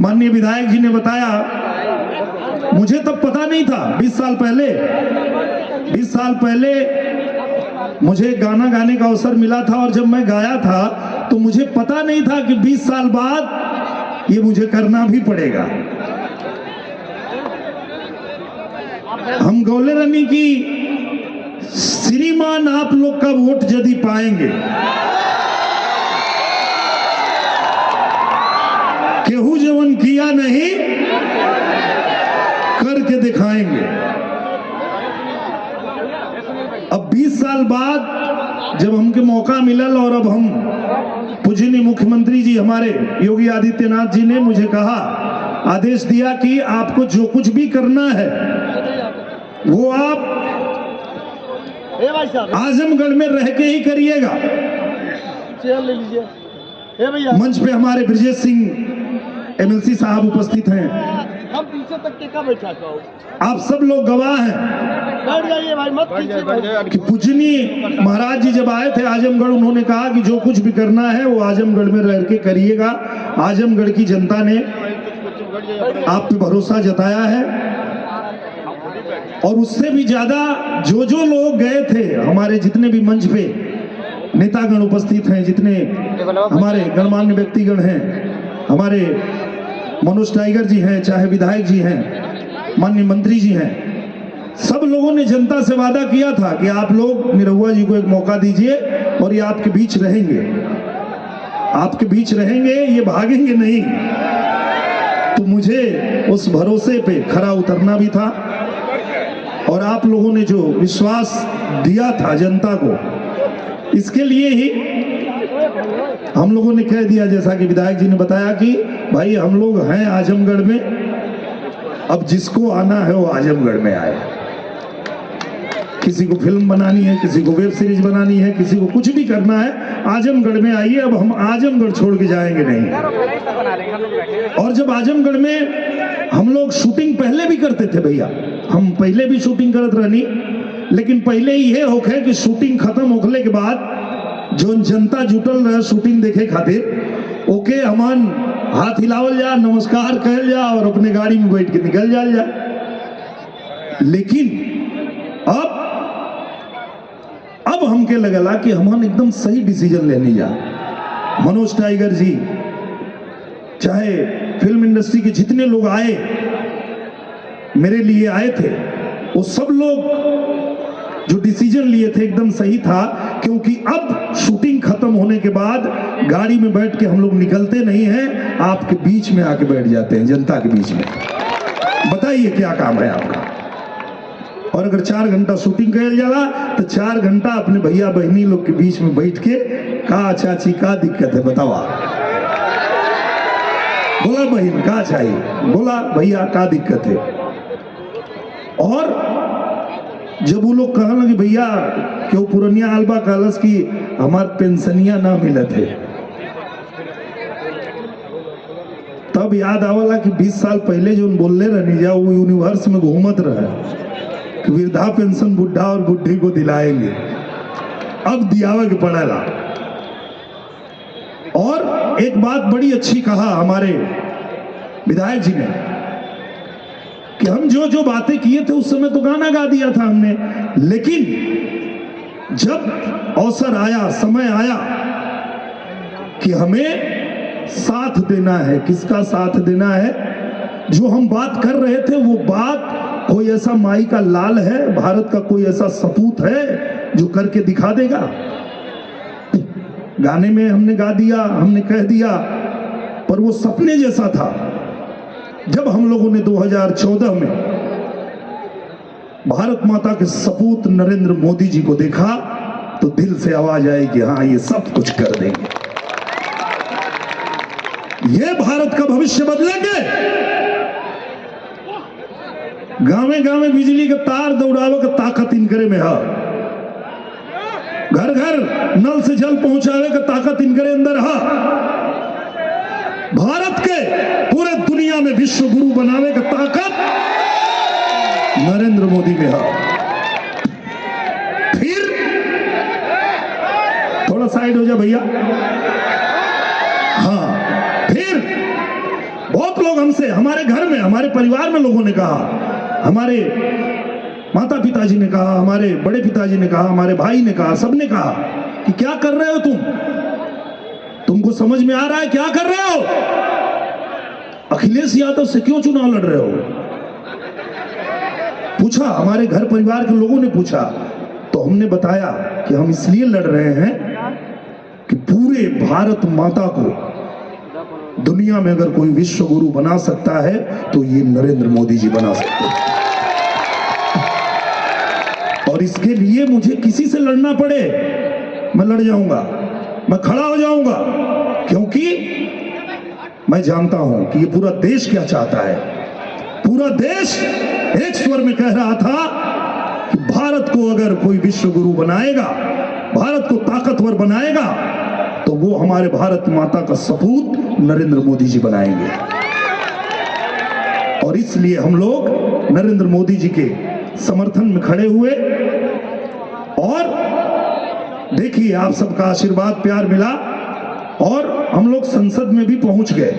माननीय विधायक जी ने बताया, मुझे तब पता नहीं था। 20 साल पहले मुझे गाना गाने का अवसर मिला था और जब मैं गाया था तो मुझे पता नहीं था कि 20 साल बाद ये मुझे करना भी पड़ेगा। हम गौले रानी की श्रीमान आप लोग का वोट यदि पाएंगे, केहू जवन किया नहीं करके दिखाएंगे। अब 20 साल बाद जब हमके मौका मिलल और अब हम पूजनीय मुख्यमंत्री जी हमारे योगी आदित्यनाथ जी ने मुझे कहा, आदेश दिया कि आपको जो कुछ भी करना है वो आप आजमगढ़ में रह के ही करिएगा। मंच पे हमारे ब्रजेश सिंह एमएलसी साहब उपस्थित हैं। हम पीछे तक टेका बैठा था। आप सब लोग गवाह हैं भाई, मत कि पूजनीय महाराज जी जब आए थे आजमगढ़, उन्होंने कहा कि जो कुछ भी करना है वो आजमगढ़ में रह के करिएगा। आजमगढ़ की जनता ने आप पे भरोसा जताया है और उससे भी ज्यादा जो लोग गए थे, हमारे जितने भी मंच पे नेतागण उपस्थित हैं, जितने हमारे गणमान्य व्यक्तिगण हैं, हमारे मनोज टाइगर जी हैं, चाहे विधायक जी हैं, माननीय मंत्री जी हैं, सब लोगों ने जनता से वादा किया था कि आप लोग निरहुआ जी को एक मौका दीजिए और ये आपके बीच रहेंगे, आपके बीच रहेंगे, ये भागेंगे नहीं। तो मुझे उस भरोसे पे खरा उतरना भी था और आप लोगों ने जो विश्वास दिया था जनता को, इसके लिए ही हम लोगों ने कह दिया, जैसा कि विधायक जी ने बताया कि भाई हम लोग हैं आजमगढ़ में, अब जिसको आना है वो आजमगढ़ में आए। किसी को फिल्म बनानी है, किसी को वेब सीरीज बनानी है, किसी को कुछ भी करना है, आजमगढ़ में आइए। अब हम आजमगढ़ छोड़ के जाएंगे नहीं। और जब आजमगढ़ में हम लोग शूटिंग पहले भी करते थे भैया, हम पहले भी शूटिंग करत रहनी, लेकिन पहले ये होखे कि शूटिंग खत्म होखले के बाद जो जनता जुटल रहे शूटिंग देखे खातिर, ओके हमान हाथ हिलावल जा, नमस्कार कहल जा और अपने गाड़ी में बैठ के निकल जाल जा। लेकिन अब हमके लगला कि हमन एकदम सही डिसीजन लेने जा। मनोज टाइगर जी, चाहे फिल्म इंडस्ट्री के जितने लोग आए, मेरे लिए आए थे, वो सब लोग जो डिसीजन लिए थे एकदम सही था, क्योंकि अब शूटिंग खत्म होने के बाद गाड़ी में बैठ के हम लोग निकलते नहीं हैं, आपके बीच में आके बैठ जाते हैं, जनता के बीच में। बताइए क्या काम है आपका। और अगर 4 घंटा शूटिंग कर जाला तो 4 घंटा अपने भैया बहनी लोग के बीच में बैठ के, का चाची का दिक्कत है बतावा, बोला बहन का चाहिए, बोला भैया का दिक्कत है। और जब वो लोग कहला कि भैया क्यों पुरनिया आलबा कहलस कि हमार पेंशनिया ना मिलत है, तब याद आवला कि 20 साल पहले जो बोलले रहनी जा, वो यूनिवर्स में घूमत रहे कि वृद्धा पेंशन बुढ़ा और बुढ़ी को दिलाएंगे, अब दियावे के पड़ेला। और एक बात बड़ी अच्छी कहा हमारे विधायक जी ने कि हम जो बातें किए थे उस समय तो गाना गा दिया था हमने, लेकिन जब अवसर आया, समय आया कि हमें साथ देना है, किसका साथ देना है, जो हम बात कर रहे थे वो बात कोई ऐसा माई का लाल है, भारत का कोई ऐसा सपूत है जो करके दिखा देगा। गाने में हमने गा दिया, हमने कह दिया, पर वो सपने जैसा था। जब हम लोगों ने 2014 में भारत माता के सपूत नरेंद्र मोदी जी को देखा तो दिल से आवाज आई कि हाँ ये सब कुछ कर देंगे, ये भारत का भविष्य बदलेंगे। गावे गावे बिजली के तार दौड़ावे का ताकत इनकरे में है, घर घर नल से जल पहुंचावे का ताकत इनकरे अंदर है, भारत के पूरे दुनिया में विश्व गुरु बनाने का ताकत नरेंद्र मोदी में है। फिर थोड़ा साइड हो जा भैया, हाँ, फिर बहुत लोग हमसे, हमारे घर में, हमारे परिवार में लोगों ने कहा, हमारे माता पिताजी ने कहा, हमारे बड़े पिताजी ने कहा, हमारे भाई ने कहा, सबने कहा कि क्या कर रहे हो तुमको समझ में आ रहा है क्या कर रहे हो? अखिलेश यादव से क्यों चुनाव लड़ रहे हो? पूछा, हमारे घर परिवार के लोगों ने पूछा, तो हमने बताया कि हम इसलिए लड़ रहे हैं कि पूरे भारत माता को दुनिया में अगर कोई विश्व गुरु बना सकता है तो ये नरेंद्र मोदी जी बना सकते हैं। और इसके लिए मुझे किसी से लड़ना पड़े, मैं लड़ जाऊंगा, मैं खड़ा हो जाऊंगा, क्योंकि मैं जानता हूं कि ये पूरा देश क्या चाहता है। पूरा देश एक स्वर में कह रहा था कि भारत को अगर कोई विश्व गुरु बनाएगा, भारत को ताकतवर बनाएगा, तो वो हमारे भारत माता का सपूत नरेंद्र मोदी जी बनाएंगे। और इसलिए हम लोग नरेंद्र मोदी जी के समर्थन में खड़े हुए और देखिए आप सबका आशीर्वाद प्यार मिला और हम लोग संसद में भी पहुंच गए।